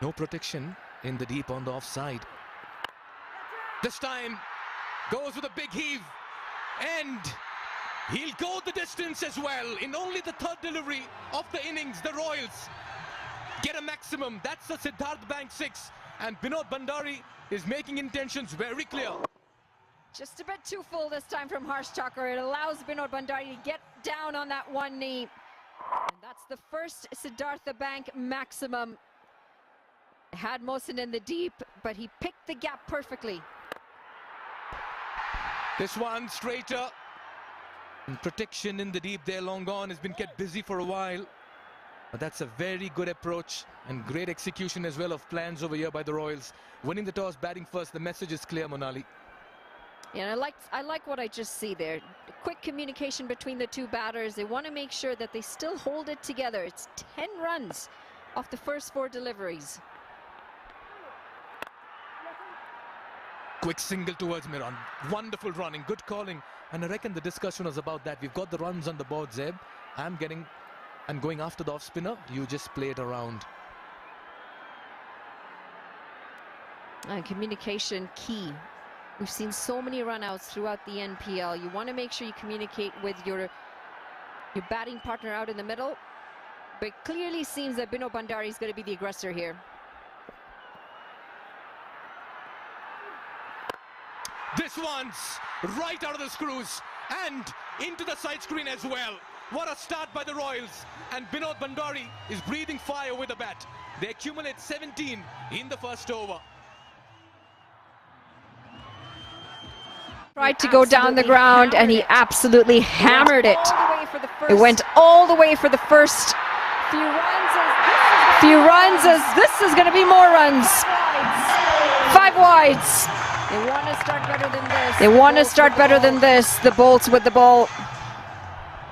No protection in the deep on the offside. This time goes with a big heave, and he'll go the distance as well. In only the third delivery of the innings, the Royals get a maximum. That's the Siddharth Bank 6, and Binod Bhandari is making intentions very clear. Just a bit too full this time from Harsh Thakur. It allows Binod Bhandari to get down on that one knee. And that's the first Siddhartha Bank maximum. Had Mohsin in the deep, but he picked the gap perfectly. This one straighter. And protection in the deep there, long gone. Has been kept busy for a while. But that's a very good approach and great execution as well of plans over here by the Royals. Winning the toss, batting first. The message is clear, Monali. Yeah, I like what I just see there. Quick communication between the two batters. They want to make sure that they still hold it together. It's 10 runs off the first 4 deliveries. Quick single towards Miran. Wonderful running, good calling. And I reckon the discussion was about that. We've got the runs on the board, Zeb. I'm going after the off spinner. You just play it around. And communication key. We've seen so many run-outs throughout the NPL. You want to make sure you communicate with your batting partner out in the middle. But it clearly seems that Binod Bhandari is going to be the aggressor here. This one's right out of the screws and into the side screen as well. What a start by the Royals. And Binod Bhandari is breathing fire with a bat. They accumulate 17 in the first over. Tried to go down the ground and he absolutely hammered it. It went all the way for the first few runs as this is going to be more runs. 5 wides. They want to start better than this. They want to start better than this. The Bolts with the ball.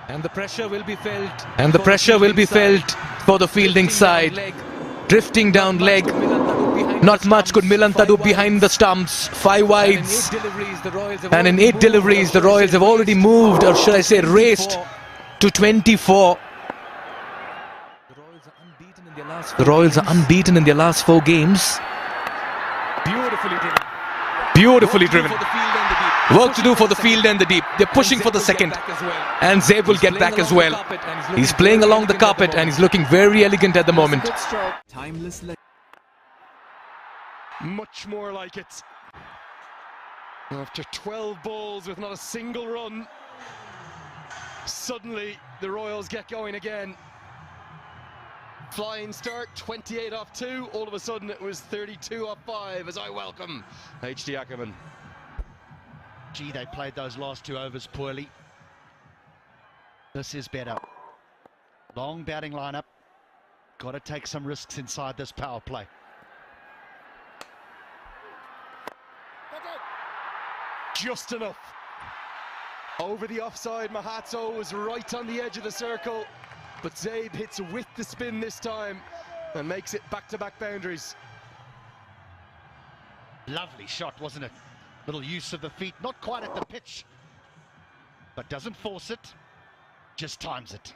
And the pressure will be felt. And the pressure will be felt for the fielding side. Drifting down leg. Not much could Milanta do behind the stumps. 5 wides. And in 8 deliveries, the Royals have already moved, or should I say raced, to 24. The Royals are unbeaten in their last 4 games. Beautifully driven. Work to do for the field and the deep. They're pushing for the second. And Zeb will get back as well. He's playing along the carpet and he's looking very elegant at the moment. Timeless. Much more like it. After 12 balls with not a single run, suddenly the Royals get going again. Flying start, 28 off 2. All of a sudden it was 32 off 5 as I welcome H.D. Ackerman. Gee, they played those last 2 overs poorly. This is better. Long batting lineup. Got to take some risks inside this power play. Just enough. Over the offside, Mahatso was right on the edge of the circle. But Zabe hits with the spin this time and makes it back-to-back boundaries. Lovely shot, wasn't it? Little use of the feet, not quite at the pitch, but doesn't force it, just times it.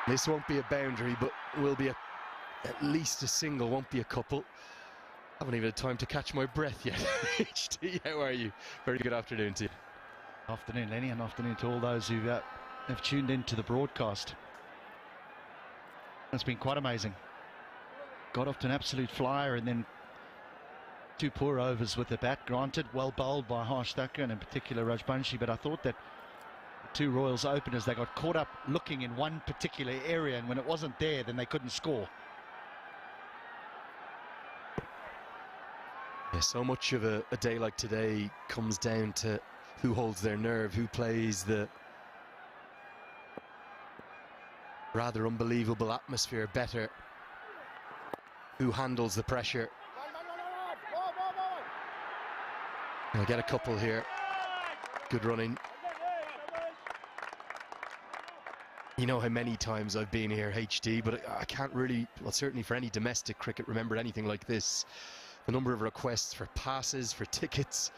This won't be a boundary, but will be at least a single, won't be a couple. I haven't even had time to catch my breath yet. HT, how are you? Very good afternoon to you. Afternoon, Lenny, and afternoon to all those who have tuned into the broadcast. It's been quite amazing. Got off to an absolute flyer and then 2 poor overs with the bat. Granted, well bowled by Harsh Thakur and in particular Rajbanshi, but I thought that the 2 Royals openers, they got caught up looking in one particular area, and when it wasn't there, then they couldn't score. Yeah, so much of a day like today comes down to who holds their nerve, who plays the rather unbelievable atmosphere better, who handles the pressure. And I'll get a couple here. Good running. You know how many times I've been here, HD, but I can't really, well, certainly for any domestic cricket, remember anything like this. The number of requests for passes, for tickets,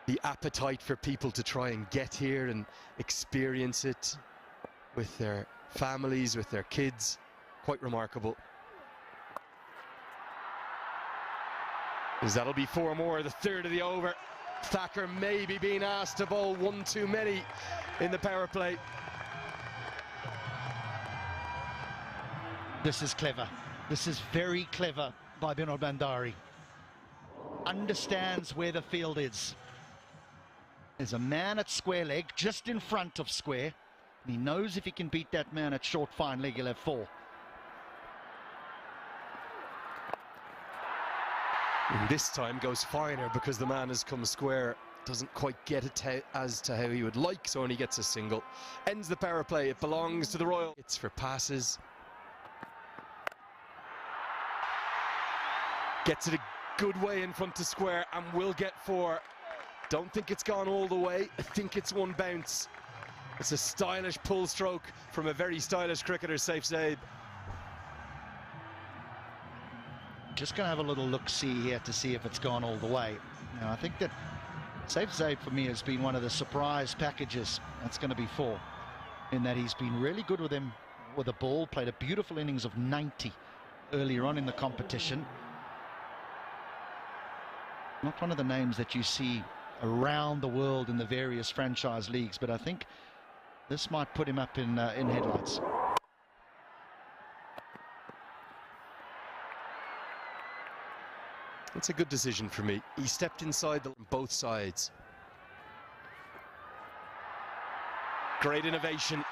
the appetite for people to try and get here and experience it. with their families, with their kids. Quite remarkable. As that'll be 4 more, the third of the over. Thacker maybe being asked to bowl one too many in the power play. This is clever. This is very clever by Binod Bandari. Understands where the field is. There's a man at square leg, just in front of square. And he knows if he can beat that man at short fine leg, he'll have 4. And this time goes finer because the man has come square. Doesn't quite get it as to how he would like, so only gets a single. Ends the power play. It belongs to the Royal. It's for passes. Gets it a good way in front to square and will get 4. Don't think it's gone all the way. I think it's one bounce. It's a stylish pull stroke from a very stylish cricketer, Saif Zaid. Just going to have a little look-see here to see if it's gone all the way. Now, I think that Saif Zaid for me has been one of the surprise packages. That's going to be 4, in that he's been really good with him with the ball, played a beautiful innings of 90 earlier on in the competition. Not one of the names that you see around the world in the various franchise leagues, but I think this might put him up in headlights. It's a good decision for me. He stepped inside both sides. Great innovation.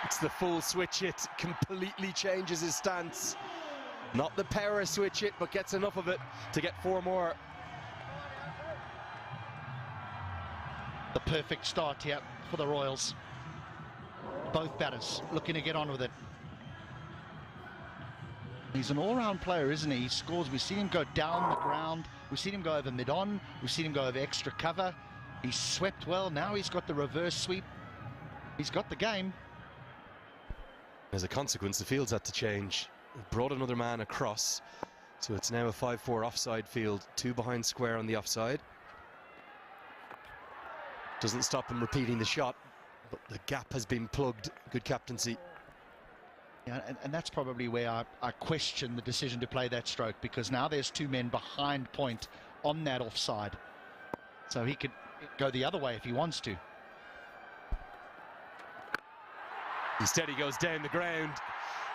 It's the full switch hit. Completely changes his stance. Not the power switch hit, but gets enough of it to get 4 more. The perfect start here for the Royals. Both batters looking to get on with it. He's an all-round player, isn't he? He scores. We've seen him go down the ground. We've seen him go over mid-on. We've seen him go over extra cover. He's swept well. Now he's got the reverse sweep. He's got the game. As a consequence, the field's had to change. Brought another man across. So it's now a 5-4 offside field. 2 behind square on the offside. Doesn't stop him repeating the shot, but the gap has been plugged. Good captaincy. Yeah, and that's probably where I question the decision to play that stroke, because now there's 2 men behind point on that offside. So he could go the other way if he wants to. Instead he goes down the ground.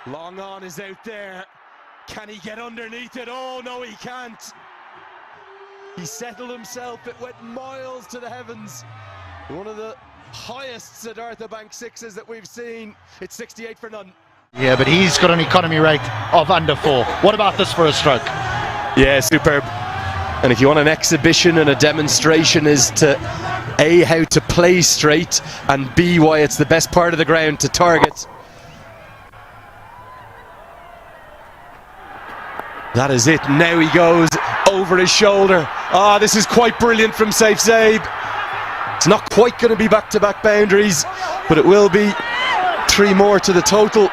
Long on is out there. Can he get underneath it? Oh no, he can't. He settled himself. It went miles to the heavens. One of the highest Siddhartha Bank 6s that we've seen. It's 68 for none. Yeah, but he's got an economy rate of under 4. What about this for a stroke? Yeah, superb. And if you want an exhibition and a demonstration as to A, how to play straight, and B, why it's the best part of the ground to target, that is it. Now he goes over his shoulder. Ah, this is quite brilliant from Saif Zaid. It's not quite going to be back-to-back boundaries, but it will be 3 more to the total.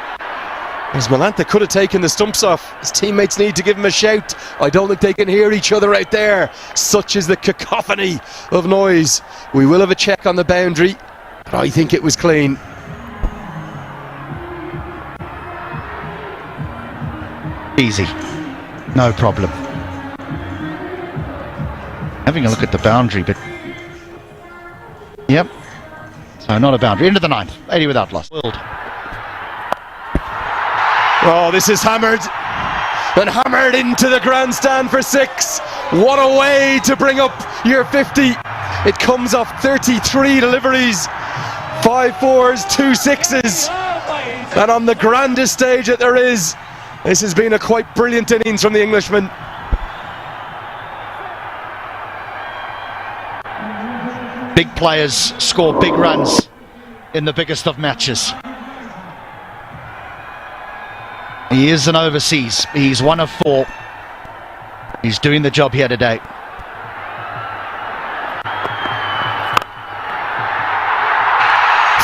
As Malanta could have taken the stumps off. His teammates need to give him a shout. I don't think they can hear each other out there. Such is the cacophony of noise. We will have a check on the boundary, but I think it was clean. Easy. No problem. Having a look at the boundary, but... Yep. So not a boundary. Into the 9th. 80 without loss. World. Oh, this is hammered. And hammered into the grandstand for 6. What a way to bring up your 50. It comes off 33 deliveries. 5 4s, 2 6s. And on the grandest stage that there is, this has been a quite brilliant innings from the Englishman. Big players score big runs in the biggest of matches. He is an overseas. He's 1 of 4. He's doing the job here today.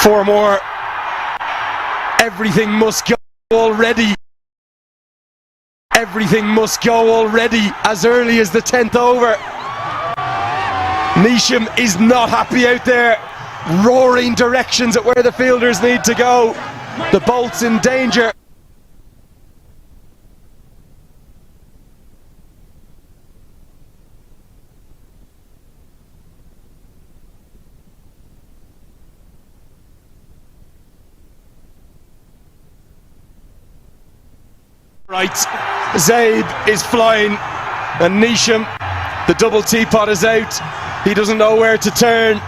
Four more. Everything must go already. Everything must go already as early as the 10th over. Neesham is not happy out there, roaring directions at where the fielders need to go. The Bolts in danger. Right, Zabe is flying, and Nisham, the double teapot is out. He doesn't know where to turn.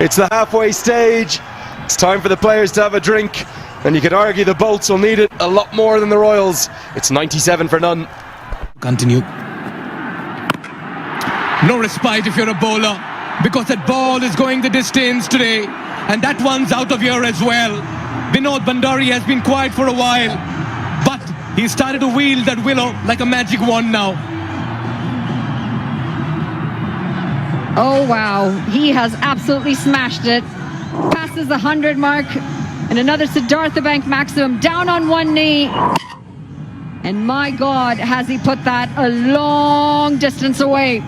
It's the halfway stage. It's time for the players to have a drink, and you could argue the Bolts will need it a lot more than the Royals. It's 97 for none. Continue. No respite if you're a bowler, because that ball is going the distance today, and that one's out of here as well. Vinod Bhandari has been quiet for a while, but he started to wield that willow like a magic wand now. Oh wow, he has absolutely smashed it. Passes the 100 mark, and another Siddhartha Bank maximum down on one knee. And my God, has he put that a long distance away.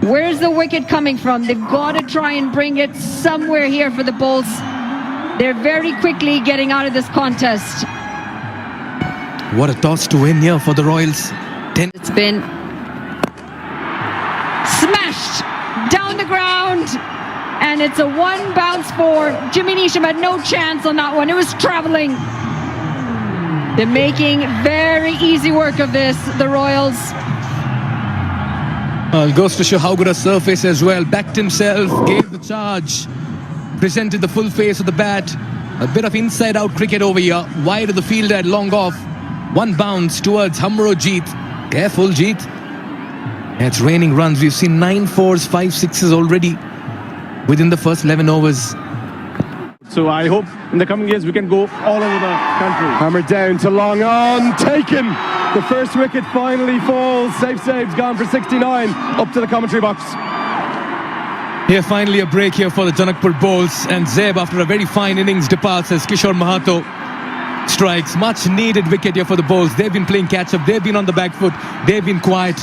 Where's the wicket coming from? They've got to try and bring it somewhere here for the Bolts. They're very quickly getting out of this contest. What a toss to win here for the Royals. It's been smashed down the ground, and it's a one bounce for Jimmy Neesham. Had no chance on that one. It was traveling. They're making very easy work of this, the Royals. Well, goes to show how good a surface as well. Backed himself, gave the charge, presented the full face of the bat. A bit of inside-out cricket over here. Wide of the fielder at long off. One bounce towards Hamrojeet. Careful, Jeet. It's raining runs. We've seen 9 4s, 5 6s already within the first 11 overs. So I hope in the coming years we can go all over the country. Hammered down to long on, taken. The first wicket finally falls. Sabe's gone for 69. Up to the commentary box. Here finally a break here for the Janakpur bowls, and Zeb after a very fine innings departs as Kishore Mahato strikes. Much needed wicket here for the bowls. They've been playing catch up, they've been on the back foot, they've been quiet.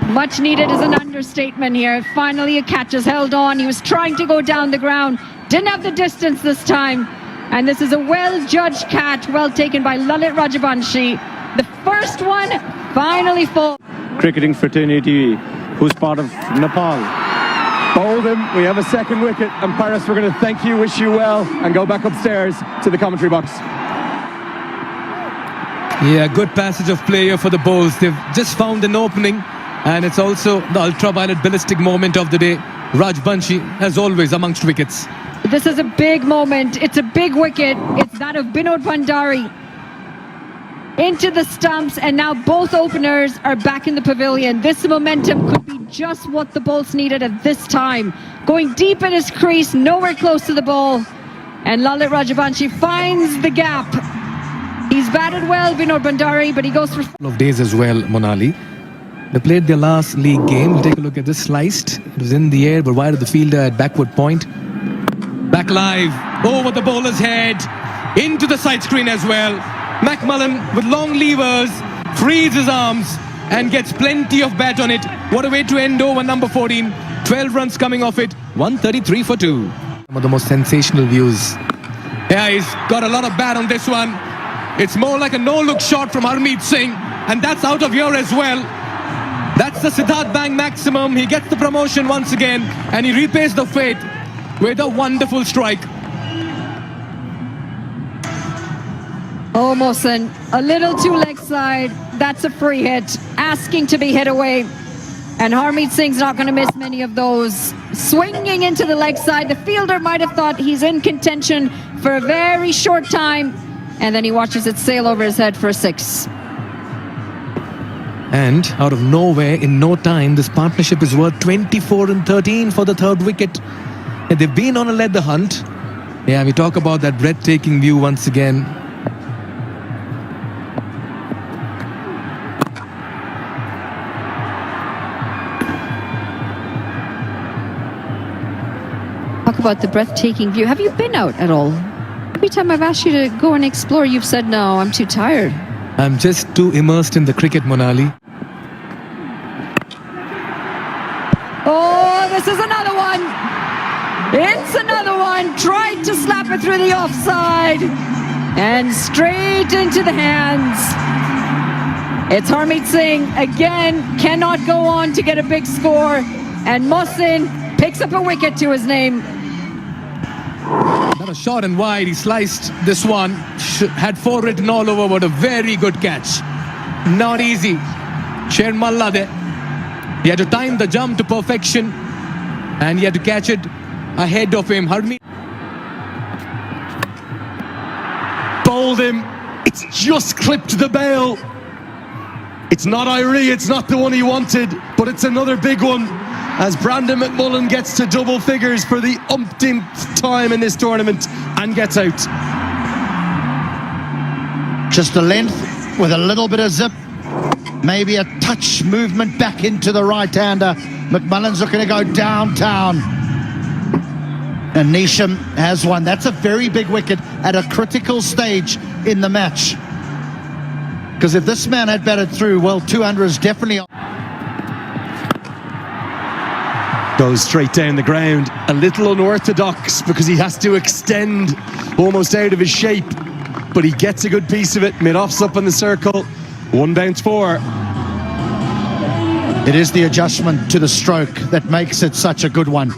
Much needed is an understatement here. Finally a catch is held on. He was trying to go down the ground, didn't have the distance this time, and this is a well-judged catch, well taken by Lalit Rajbanshi. The first one finally falls. Cricketing fraternity, who's part of Nepal. Bowled him. We have a second wicket, and Paris, we're going to thank you, wish you well, and go back upstairs to the commentary box. Yeah, good passage of play here for the bowls. They've just found an opening, and it's also the ultraviolet ballistic moment of the day. Rajbanshi, as always, amongst wickets. This is a big moment. It's a big wicket. It's that of Vinod Bhandari. Into the stumps, and now both openers are back in the pavilion. This momentum could be just what the Bolts needed at this time. Going deep in his crease, nowhere close to the ball. And Lalit Rajbanshi finds the gap. He's batted well, Vinod Bhandari, but he goes for... Of days as well, Monali. They played their last league game. We'll take a look at this. Sliced. It was in the air, but wide of the fielder at backward point. Back live, over the bowler's head, into the side screen as well. McMullen with long levers, frees his arms and gets plenty of bat on it. What a way to end over number 14. 12 runs coming off it, 133 for 2. Some of the most sensational views. Yeah, he's got a lot of bat on this one. It's more like a no-look shot from Harmeet Singh, and that's out of here as well. That's the Siddhartha Bank maximum. He gets the promotion once again, and he repays the fate with a wonderful strike. Oh, Mohsen, a little too leg side. That's a free hit, asking to be hit away. And Harmeet Singh's not going to miss many of those. Swinging into the leg side, the fielder might have thought he's in contention for a very short time, and then he watches it sail over his head for a 6. And out of nowhere, in no time, this partnership is worth 24 and 13 for the third wicket. And they've been on a leather hunt. Yeah, we talk about that breathtaking view once again. Talk about the breathtaking view. Have you been out at all? Every time I've asked you to go and explore, you've said, no, I'm too tired. I'm just too immersed in the cricket, Monali. Oh, this is another one. It's another one. Tried to slap it through the offside and straight into the hands. It's Harmeet Singh again, cannot go on to get a big score, and Mohsin picks up a wicket to his name. Not a short and wide, he sliced this one, had 4 written all over, but a very good catch. Not easy. Sher Malla there. He had to time the jump to perfection, and he had to catch it ahead of him. Harmeet bowled him. It's just clipped the bail. It's not Irie, it's not the one he wanted, but it's another big one as Brandon McMullen gets to double figures for the umpteenth time in this tournament and gets out. Just a length with a little bit of zip, maybe a touch movement back into the right-hander. McMullen's looking to go downtown, and Neesham has one. That's a very big wicket at a critical stage in the match, because if this man had batted through, well, 200 is definitely goes straight down the ground. A little unorthodox because he has to extend almost out of his shape, but he gets a good piece of it. Mid-off's up on the circle. 1 bounce 4. It is the adjustment to the stroke that makes it such a good one,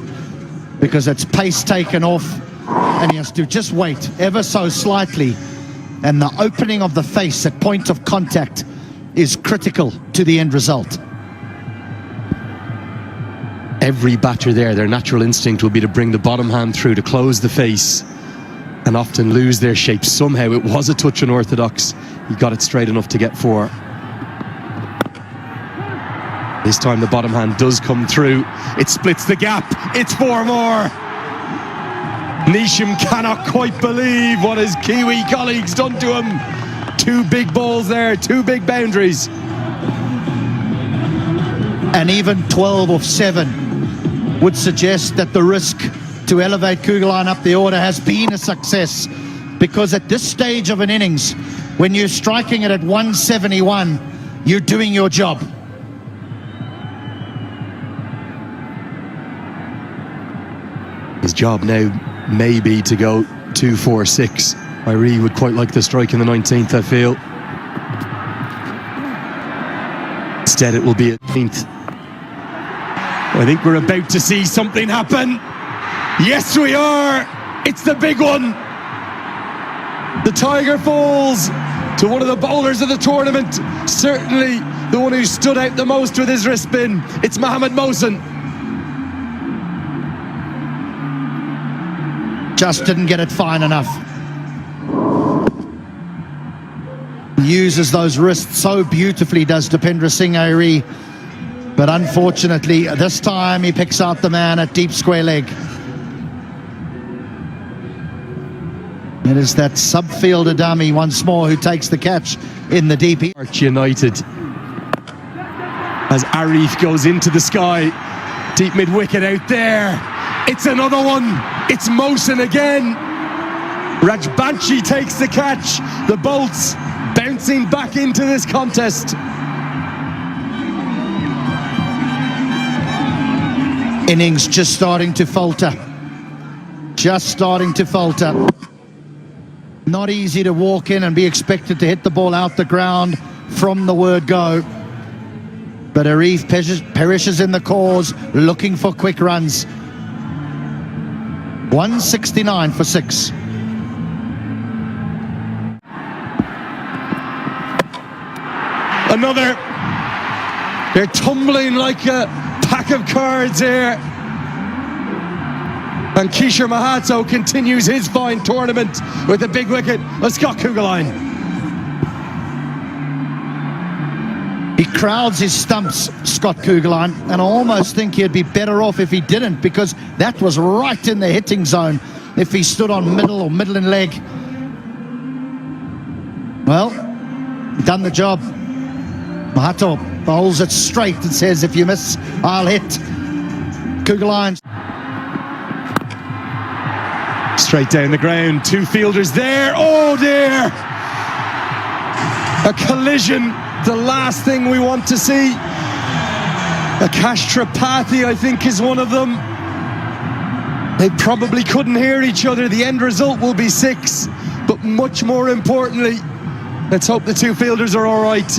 because it's pace taken off and he has to just wait ever so slightly, and the opening of the face at point of contact is critical to the end result. Every batter there, their natural instinct will be to bring the bottom hand through to close the face and often lose their shape. Somehow it was a touch unorthodox. He got it straight enough to get 4. This time the bottom hand does come through. It splits the gap. It's 4 more. Neesham cannot quite believe what his Kiwi colleagues done to him. 2 big balls there, 2 big boundaries. And even 12 off 7 would suggest that the risk to elevate Kugelheim up the order has been a success, because at this stage of an innings, when you're striking it at 171, you're doing your job. His job now may be to go 2-4-6. Irie would quite like the strike in the 19th, I feel. Instead it will be a 18th. I think we're about to see something happen. Yes, we are. It's the big one. The Tiger falls to one of the bowlers of the tournament. Certainly the one who stood out the most with his wrist spin. It's Mohammad Mohsin. Just didn't get it fine enough. Uses those wrists so beautifully, does Dipendra Singh Irie. But unfortunately, this time he picks out the man at deep square leg. It is that subfielder dummy once more who takes the catch in the deep. Arch United. As Arif goes into the sky. Deep mid-wicket out there. It's another one. It's Mohsin again. Rajbanshi takes the catch. The bolts bouncing back into this contest. Innings just starting to falter. Just starting to falter. Not easy to walk in and be expected to hit the ball out the ground from the word go. But Arif perishes in the cause, looking for quick runs. 169 for 6. Another. They're tumbling like a pack of cards here. And Kishore Mahato continues his fine tournament with a big wicket of Scott Kugelheim. He crowds his stumps, Scott Kugelheim, and I almost think he'd be better off if he didn't, because that was right in the hitting zone if he stood on middle or middle and leg. Well, done the job. Mahato bowls it straight and says, if you miss, I'll hit. Kugelheim. Straight down the ground, 2 fielders there. Oh dear! A collision, the last thing we want to see. Akash Tripathi, I think, is one of them. They probably couldn't hear each other. The end result will be 6, but much more importantly, let's hope the two fielders are all right.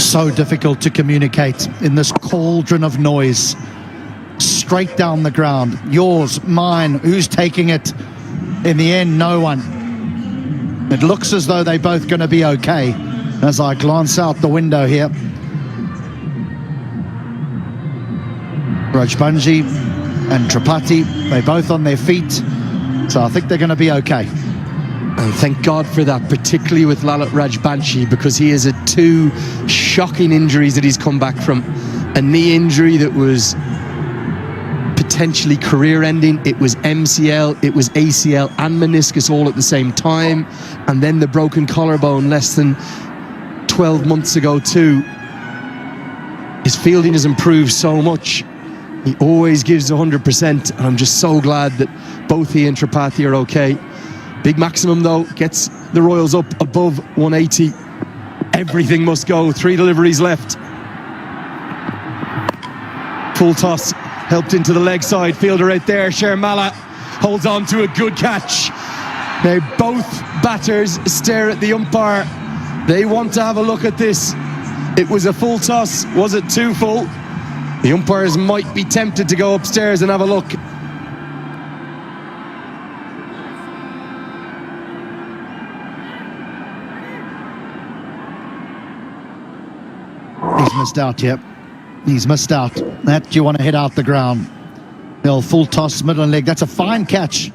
So difficult to communicate in this cauldron of noise. Straight down the ground. Yours, mine, who's taking it? In the end, no one. It looks as though they're both going to be okay as I glance out the window here. Rajbanji and Tripathi, they're both on their feet, so I think they're going to be okay. And thank God for that, particularly with Lalit Rajbanshi, because he has had 2 shocking injuries that he's come back from. A knee injury that was potentially career-ending. It was MCL, it was ACL and meniscus all at the same time. And then the broken collarbone less than 12 months ago too. His fielding has improved so much. He always gives 100%, and I'm just so glad that both he and Tripathi are okay. Big Maximum, though, gets the Royals up above 180. Everything must go. 3 deliveries left. Full toss, helped into the leg side. Fielder out there, Sharmala holds on to a good catch. Now both batters stare at the umpire. They want to have a look at this. It was a full toss. Was it too full? The umpires might be tempted to go upstairs and have a look. He's missed out here. He's missed out. That you want to hit out the ground. They'll full toss, middle and leg. That's a fine catch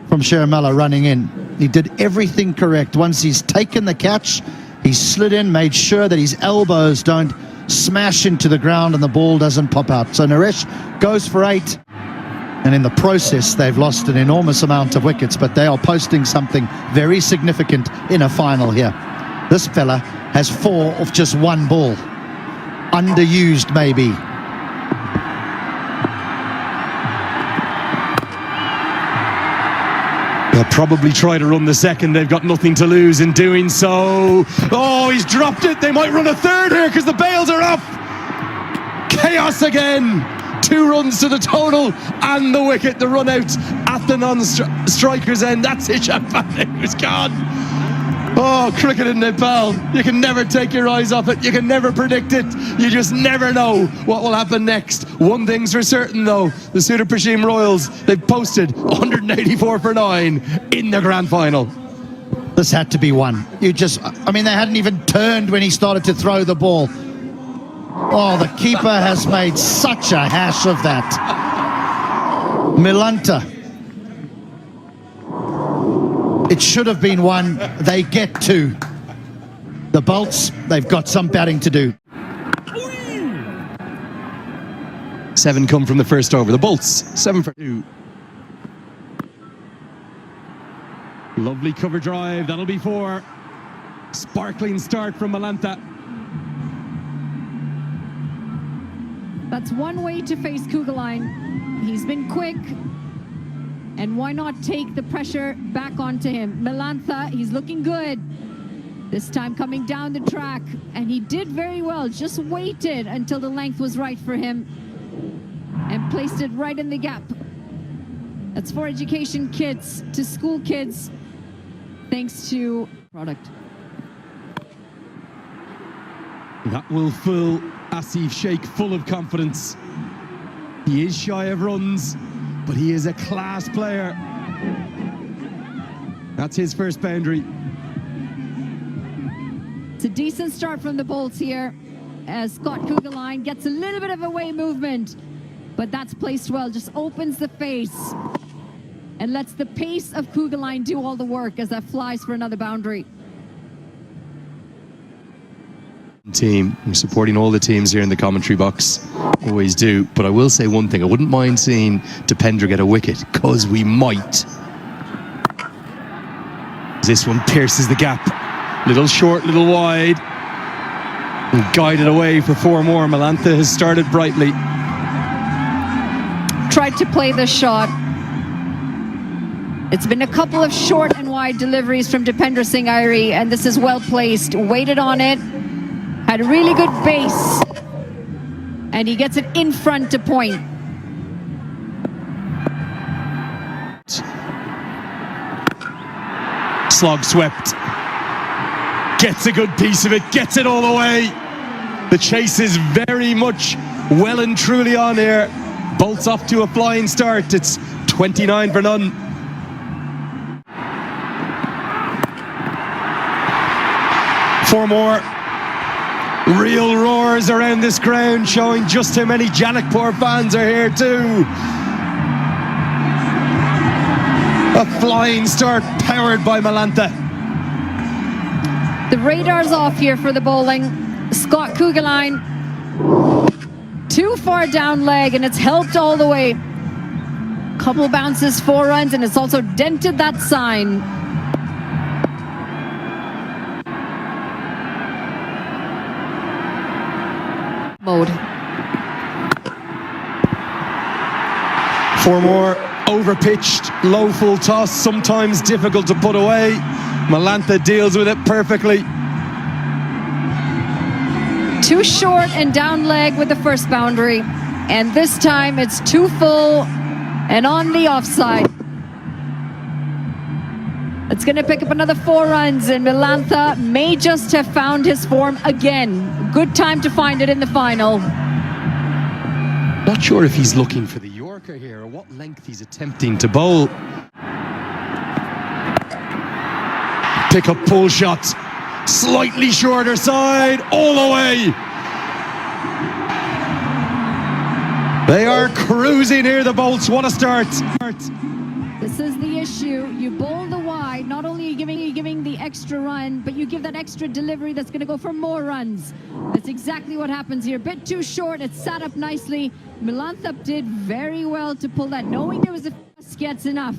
from Sharmala running in. He did everything correct. Once he's taken the catch, he slid in, made sure that his elbows don't smash into the ground and the ball doesn't pop out. So Naresh goes for 8. And in the process, they've lost an enormous amount of wickets, but they are posting something very significant in a final here. This fella has 4 off just 1 ball. Underused, maybe. They'll probably try to run the second. They've got nothing to lose in doing so. Oh, he's dropped it. They might run a third here because the bails are up. Chaos again. 2 runs to the total and the wicket. The run out at the non-striker's end. That's Hisham Fainal, who's gone. Oh, cricket in Nepal. You can never take your eyes off it. You can never predict it. You just never know what will happen next. One thing's for certain, though. The Sudar Prashim Royals, they've posted 184 for 9 in the grand final. This had to be one. They hadn't even turned when he started to throw the ball. Oh, the keeper has made such a hash of that. Milanta. It should have been 1. They get 2. The Bolts, they've got some batting to do. 7 come from the first over. The Bolts, 7 for 2. Lovely cover drive. That'll be 4. Sparkling start from Milanta. That's one way to face Kuggeleijn. He's been quick. And why not take the pressure back onto him? Milanta, he's looking good. This time coming down the track. And he did very well. Just waited until the length was right for him. And placed it right in the gap. That's for education kids to school kids. Thanks to product. That will fill Asif Sheikh full of confidence. He is shy of runs, but he is a class player. That's his first boundary. It's a decent start from the Bolts here, as Scott Kuggeleijn gets a little bit of away movement, but that's placed well, just opens the face and lets the pace of Kuggeleijn do all the work as that flies for another boundary. Team, I'm supporting all the teams here in the commentary box, always do, but I will say one thing, I wouldn't mind seeing Dipendra get a wicket, because we might. This one pierces the gap, little short, little wide, and guided away for 4 more. Milanta has started brightly. Tried to play the shot. It's been a couple of short and wide deliveries from Dipendra Singh Airi, and this is well placed. Waited on it. Had a really good base, and he gets it in front to point. Slog swept. Gets a good piece of it, gets it all the way. The chase is very much well and truly on here. Bolts off to a flying start. It's 29 for none. Four more. Real roars around this ground, showing just how many Janakpur fans are here too. A flying start powered by Malantha. The radar's off here for the bowling. Scott Kugelheim, too far down leg, and it's helped all the way. Couple bounces, 4 runs, and it's also dented that sign. Mode. 4 more. Overpitched, low full toss, sometimes difficult to put away. Malantha deals with it perfectly. Too short and down leg with the first boundary, and this time it's too full and on the offside. It's going to pick up another 4 runs, and Malantha may just have found his form again. Good time to find it in the final. Not sure if he's looking for the Yorker here or what length he's attempting to bowl. Pick up pull shot, slightly shorter side, all the way. They are cruising here, the Bolts. What a start. This is the issue. You bowl the wide, not only are you giving the extra run, but you give that extra delivery that's going to go for more runs. That's exactly what happens here. Bit too short. It's sat up nicely. Malantha did very well to pull that, knowing there was a gets enough.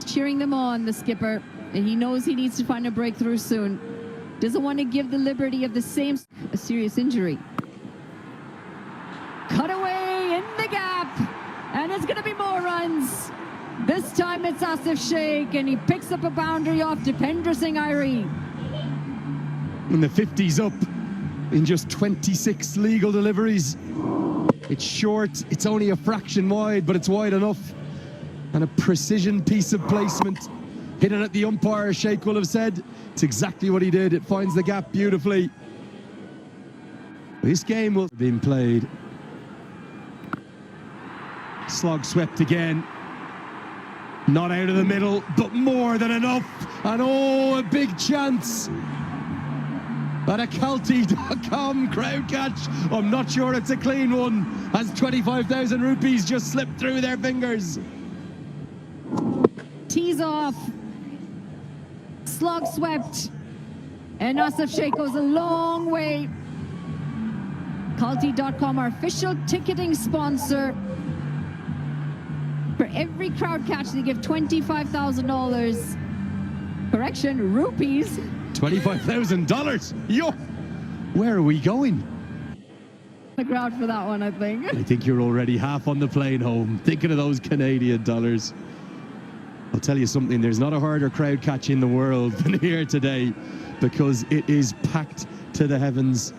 Cheering them on, the skipper, and he knows he needs to find a breakthrough soon. Doesn't want to give the liberty of the same a serious injury. Cut away in the gap, and it's going to be more runs. This time it's Asif Sheikh, and he picks up a boundary off Dipendra Singh Airi. And the 50's up in just 26 legal deliveries. It's short, it's only a fraction wide, but it's wide enough. And a precision piece of placement. Hidden at the umpire, Sheikh will have said. It's exactly what he did. It finds the gap beautifully. This game will have been played. Slog swept again. Not out of the middle, but more than enough. And oh, a big chance. At a Kalti.com crowd catch. I'm not sure it's a clean one, as 25,000 rupees just slipped through their fingers. Tees off. Slog swept. And Asif Sheikh goes a long way. Kalti.com, our official ticketing sponsor. For every crowd catch, they give $25,000. Correction, rupees. $25,000. Yo, where are we going? The crowd for that one, I think. I think you're already half on the plane home, thinking of those Canadian dollars. I'll tell you something, there's not a harder crowd catch in the world than here today, because it is packed to the heavens.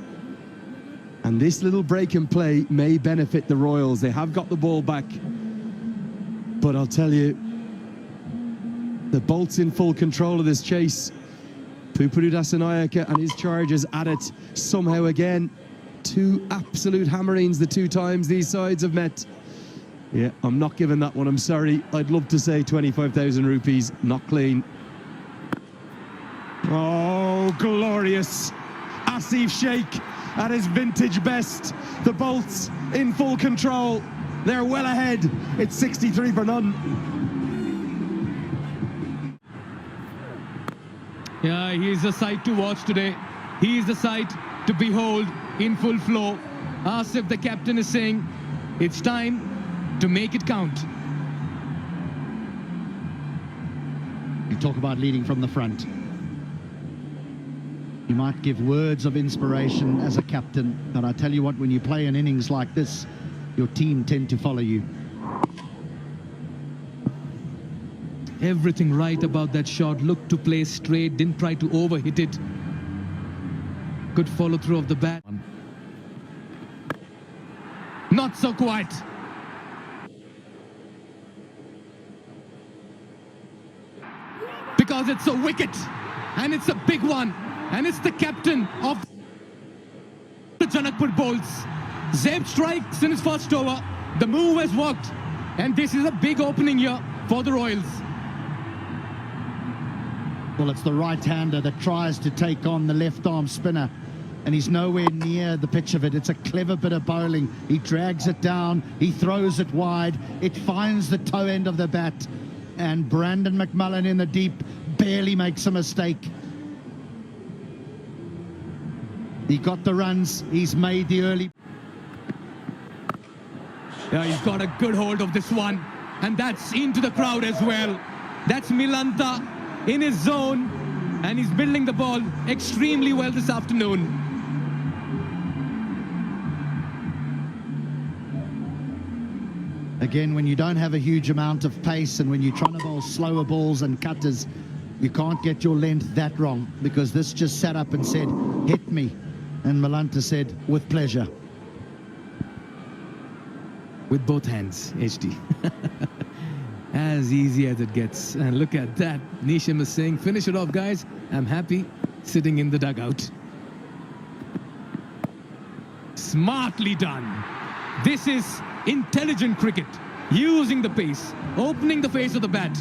And this little break in play may benefit the Royals. They have got the ball back. But I'll tell you, the Bolts in full control of this chase. Pupuru Dasanayake and his charges at it somehow again. 2 absolute hammerings the 2 times these sides have met. Yeah, I'm not giving that one, I'm sorry. I'd love to say 25,000 rupees, not clean. Oh, glorious. Asif Sheikh at his vintage best. The Bolts in full control. They're well ahead. It's 63 for none. Yeah, he's the sight to watch today. He's the sight to behold in full flow. Asif, the captain, is saying it's time to make it count. You talk about leading from the front. You might give words of inspiration as a captain, but I tell you what, when you play an innings like this, your team tend to follow you. everything right about that shot. Looked to play straight, didn't try to overhit it. Good follow through of the bat. Not so quiet. Because it's a wicket, and it's a big one, and it's the captain of the Janakpur bowls. Zaib strikes in his first over. The move has worked, and this is a big opening here for the Royals. Well, it's the right-hander that tries to take on the left-arm spinner, and he's nowhere near the pitch of it. It's a clever bit of bowling. He drags it down, he throws it wide, it finds the toe end of the bat, and Brandon McMullen in the deep barely makes a mistake. He got the runs, he's made the early... Yeah, he's got a good hold of this one, and that's into the crowd as well. That's Milanta in his zone, and he's building the ball extremely well this afternoon. Again, when you don't have a huge amount of pace and when you're trying to bowl slower balls and cutters, you can't get your length that wrong, because this just sat up and said, hit me. And Milanta said, with pleasure. With both hands, HD. As easy as it gets. And look at that. Nisham is saying, finish it off, guys. I'm happy sitting in the dugout. Smartly done. This is intelligent cricket. Using the pace, opening the face of the bat,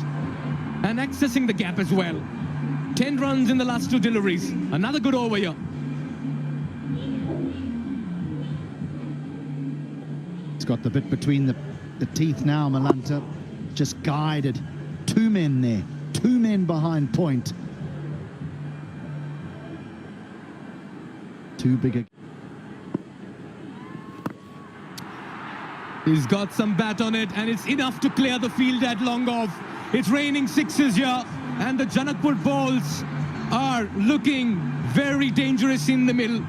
and accessing the gap as well. 10 runs in the last 2 deliveries. Another good over here. He's got the bit between the teeth now, Milanta. Just guided. 2 men there. 2 men behind point. Too big a... He's got some bat on it, and it's enough to clear the field at long off. It's raining 6s here, and the Janakpur balls are looking very dangerous in the middle.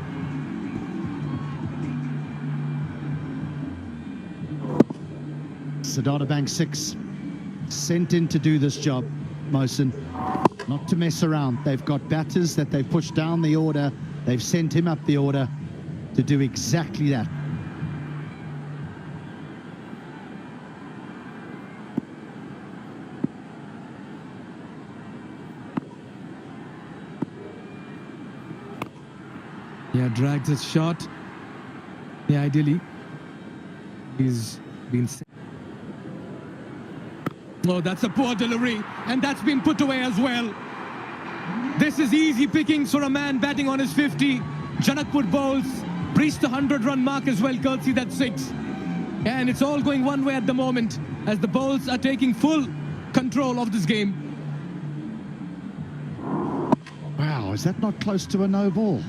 Siddhartha Bank 6 sent in to do this job, Mohsin. Not to mess around. They've got batters that they've pushed down the order. They've sent him up the order to do exactly that. Yeah, drags his shot. Yeah, ideally, he's been... Oh, that's a poor delivery, and that's been put away as well. This is easy pickings for a man batting on his 50. Janakpur bowls breached the 100-run mark as well, courtesy that 6. And it's all going one way at the moment, as the bowls are taking full control of this game. Wow, is that not close to a no ball?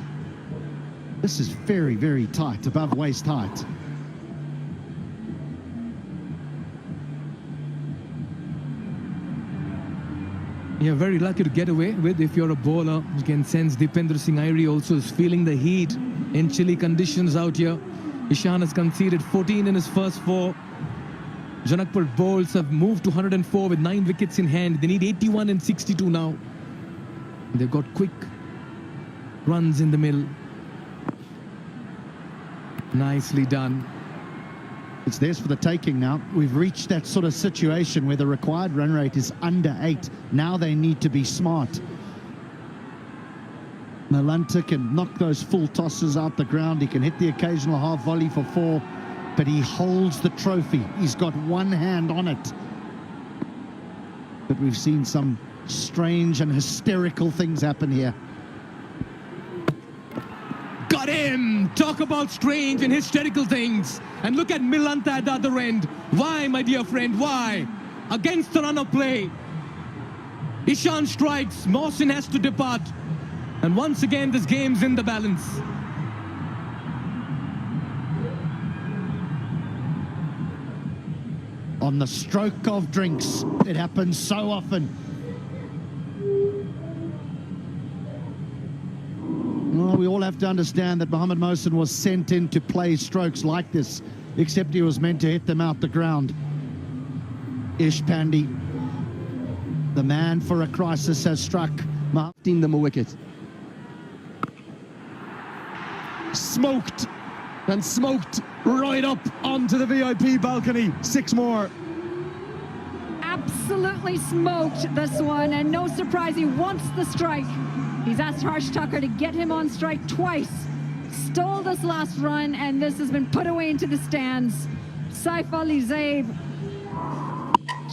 This is very, very tight, above waist height. You're very lucky to get away with if you're a bowler. You can sense Dipendra Singh Airi also is feeling the heat in chilly conditions out here. Ishan has conceded 14 in his first 4. Janakpur bowls have moved to 104 with 9 wickets in hand. They need 81 and 62 now. They've got quick runs in the middle. Nicely done. It's theirs for the taking now. We've reached that sort of situation where the required run rate is under 8. Now they need to be smart. Milanta can knock those full tosses out the ground. He can hit the occasional half volley for 4, but he holds the trophy. He's got one hand on it. But we've seen some strange and hysterical things happen here. Got him! Talk about strange and hysterical things. And look at Milanta at the other end. Why, my dear friend, why? Against the run of play. Ishan strikes, Mohsin has to depart. And once again, this game's in the balance. On the stroke of drinks, it happens so often. Well, we all have to understand that Mohammad Mohsin was sent in to play strokes like this, except he was meant to hit them out the ground. Ish Pandey The man for a crisis has struck. Them a wicket. Smoked and smoked right up onto the VIP balcony. 6 more. Absolutely smoked this one, and no surprise, he wants the strike. He's asked Harsh Tucker to get him on strike twice. Stole this last run, and this has been put away into the stands. Saif Ali Zaid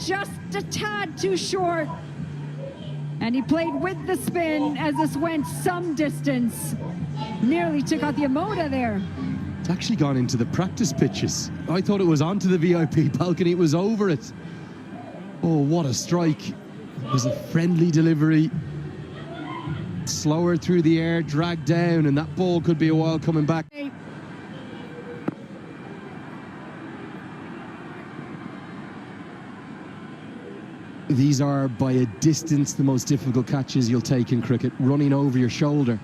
just a tad too short, and he played with the spin as this went some distance. Nearly took out the Amoda there. It's actually gone into the practice pitches. I thought it was onto the VIP balcony. It was over it. Oh, what a strike. It was a friendly delivery. Slower through the air, dragged down, and that ball could be a while coming back. These are, by a distance, the most difficult catches you'll take in cricket. Running over your shoulder.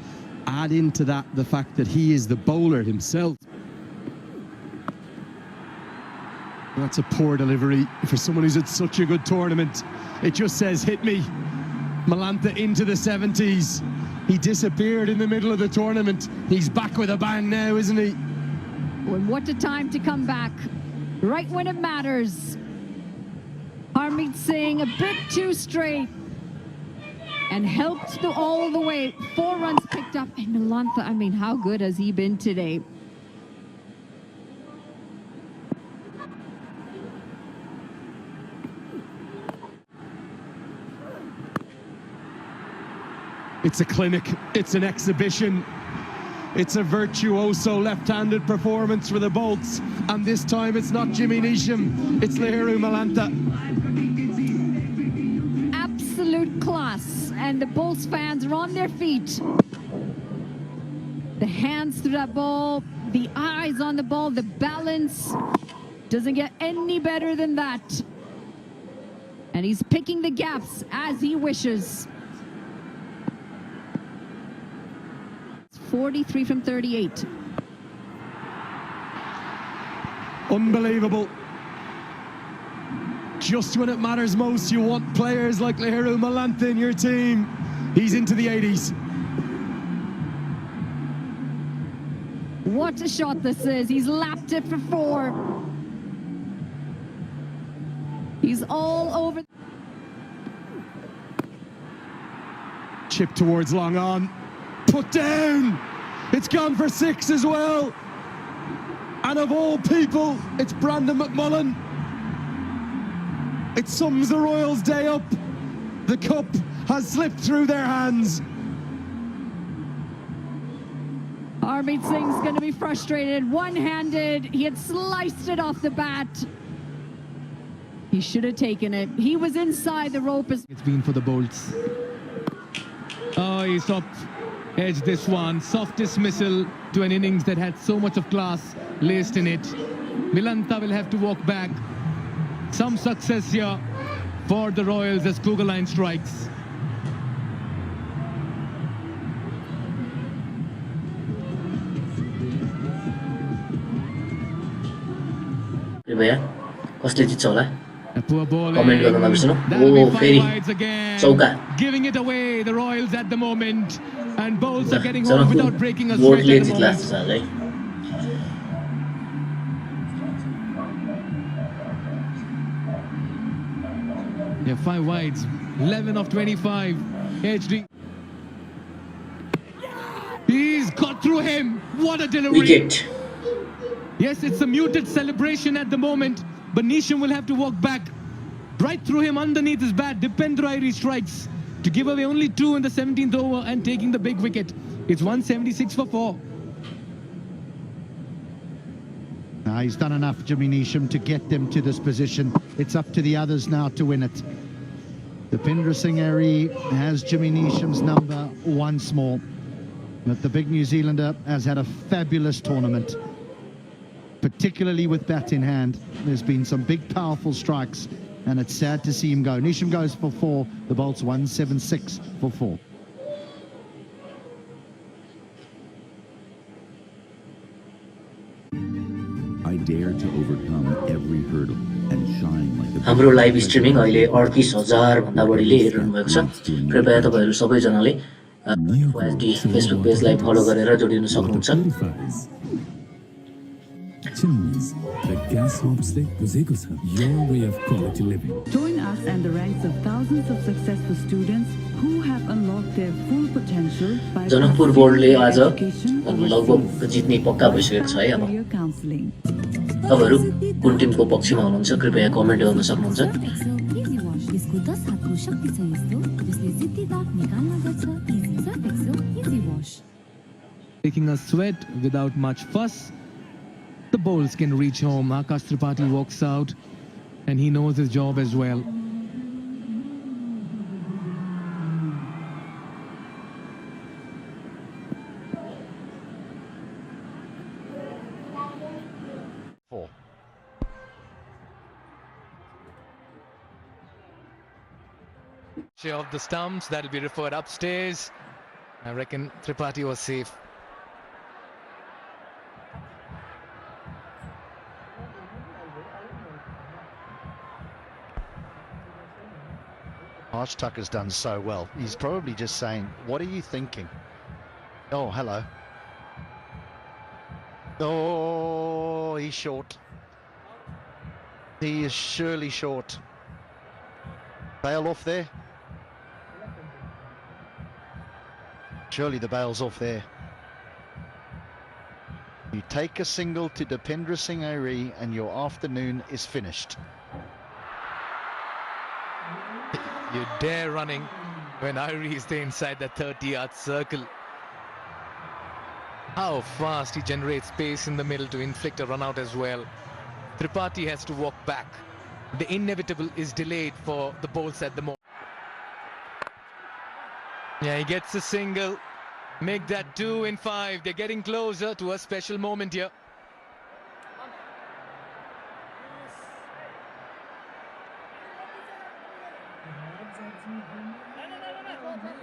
Add into that the fact that he is the bowler himself. That's a poor delivery for someone who's had such a good tournament. It just says, hit me. Malantha into the 70s. He disappeared in the middle of the tournament. He's back with a bang now, isn't he? Well, what a time to come back. Right when it matters. Harmeet Singh a bit too straight. And helped all the way. 4 runs picked up. And Malantha, I mean, how good has he been today? It's a clinic, it's an exhibition, it's a virtuoso left-handed performance for the Bolts, and this time it's not Jimmy Neesham, it's Lahiru Malantha. Absolute class, and the Bolts fans are on their feet. The hands through that ball, the eyes on the ball, the balance doesn't get any better than that. And he's picking the gaps as he wishes. 43 from 38. Unbelievable. Just when it matters most, you want players like Lahiru Malantha in your team. He's into the 80s. What a shot this is. He's lapped it for 4. He's all over. Chip towards long on. Put down. It's gone for 6 as well. And of all people, it's Brandon McMullen. It sums the Royals' day up. The cup has slipped through their hands. Harmeet Singh's going to be frustrated. One-handed. He had sliced it off the bat. He should have taken it. He was inside the rope. It's been for the Bolts. Oh, he stopped. Edge this one. Soft dismissal to an innings that had so much of class laced in it. Malantha will have to walk back. Some success here for the Royals as Kugelheim strikes. A poor ball. Giving it away, the Royals at the moment. And Bowls are getting home without breaking a sweat at the moment. Yeah, 5 wides, 11 of 25. HD. He's got through him. What a delivery. Wicket. Yes, it's a muted celebration at the moment, but Neesham will have to walk back. Right through him underneath his bat. Dipendra Airi strikes to give away only 2 in the 17th over and taking the big wicket. It's 176 for 4. He's done enough, Jimmy Neesham, to get them to this position. It's up to the others now to win it. Dipendra Singh Airi has Jimmy Neesham's number once more. But the big New Zealander has had a fabulous tournament, particularly with bat in hand. There's been some big, powerful strikes, and it's sad to see him go. Neesham goes for 4. The Bolts 176 for 4. I dare to overcome every hurdle and shine like the हाम्रो live streaming अहिले 38,000 भन्दा बढीले हेरिरहनु भएको छ। कृपया तपाईहरु सबैजनाले FYSD Facebook पेजलाई फलो गरेर जोडिन सक्नुहुन्छ। Chimneys, the gas homestay बुझेको छ your way of quality living. Join us and the ranks of thousands of successful students who have unlocked their full potential by Janakpur बोर्डले आज लगभग जित्ने पक्का भइसकेको छ है। अब तपाईहरु कुन टिमको पक्षमा हुनुहुन्छ कृपया कमेन्ट गर्न सक्नुहुन्छ। यसको 10 हातको शक्ति छ यस्तो जसले जित्ती दाग निकाल्न गर्छ easy wash. Taking a sweat without much fuss. The bowls can reach home. Akash Tripathi walks out and he knows his job as well. Of the stumps, that'll be referred upstairs. I reckon Tripathi was safe. Arch Tucker's done so well. He's probably just saying, what are you thinking? Oh, hello. Oh, he's short. He is surely short. Bail off there. Surely the bail's off there. You take a single to Dipendra Singh Airi and your afternoon is finished. You dare running when Airi is there inside the 30-yard circle. How fast he generates space in the middle to inflict a run out as well. Tripathi has to walk back. The inevitable is delayed for the bowls at the moment. Yeah, he gets a single. Make that 2 in 5. They're getting closer to a special moment here.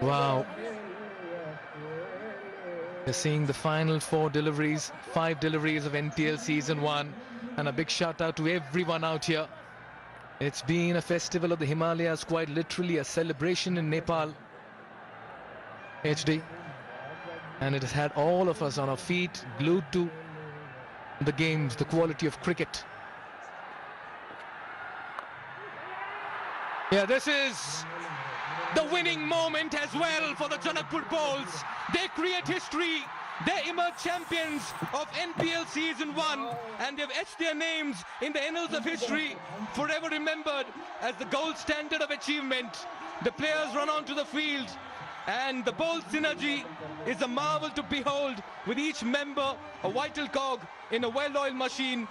Wow. You're seeing the final 4 deliveries, 5 deliveries of NPL Season 1. And a big shout out to everyone out here. It's been a festival of the Himalayas, quite literally a celebration in Nepal. HD. And it has had all of us on our feet, glued to the games, the quality of cricket. Yeah, this is the winning moment as well for the Janakpur Bowls. They create history. They emerge champions of NPL Season 1 and they've etched their names in the annals of history, forever remembered as the gold standard of achievement. The players run onto the field and the bowl synergy is a marvel to behold, with each member a vital cog in a well-oiled machine.